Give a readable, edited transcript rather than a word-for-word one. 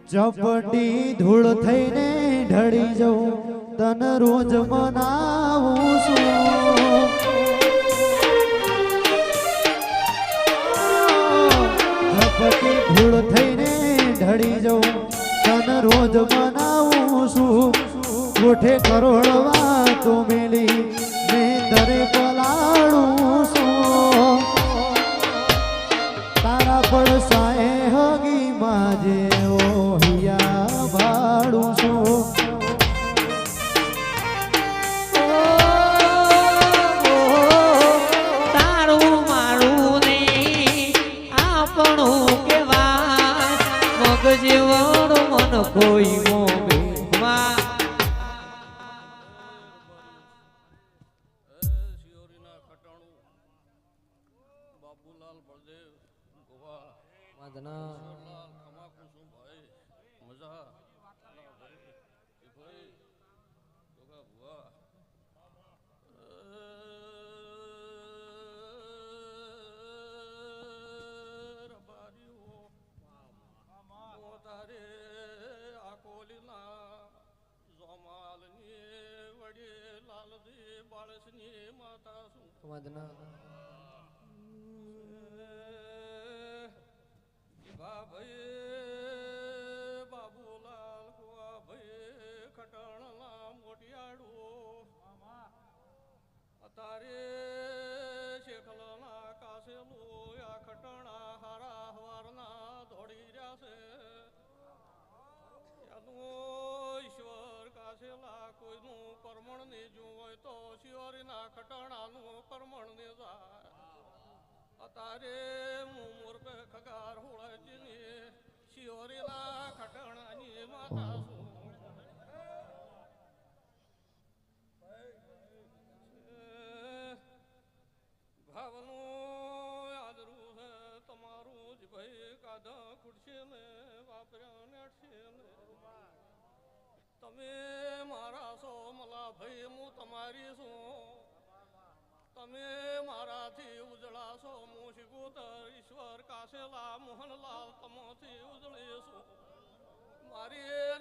ચપટી ધૂળ થઈને ઢળી જવું તન રોજ મનાવું છું ચપટી ધૂળ થઈને ઢળી જવું તન રોજ મનાવું છું ગોઠે કરોડવા તો મેલી મેં દરે પલાળું છું તારા પડસાએ હગી માજે ઓહિયા ભાડું છું તારું મારું ને આપણું કેવા મગજવડ મન કોઈ મોમાં બાબુલાલ બળદેવ ગોવા વાદના ખમા કુસુમ ભાઈ મજા ભાઈ જોગા ભુવા રબારીઓ તારે આકોલીના જોમાલની વડે લાલદી બાળસની માતા શું વાદના ભાઈ બાબુલાલ કુવા ભાઈ ખટણના મોટિયાડું અતારે શેખલના કાસેલું આ ખટણા હારા હવારના દોડી રહ્યા છે એનું ઈશ્વર કાસેલા કોઈનું પરમણ ને જોવાય તો શિવરીના ખટણાનું પરમણ ને જાય અતારે મૂર્ખ ખગાર હોળજીની શિવરીના ખટણાની માતા છું ભાવનું આદરું છે તમારું જ ભાઈ કાધા ખુડશે ને વાપર્યા નેટશે ને તમે મારા છો મલા ભાઈ હું તમારી છું તમે મારાથી ઉજળા છો હું શિગોતર ઈશ્વર કાસેલા મોહનલાલ તમોથી ઉજળીશું મારી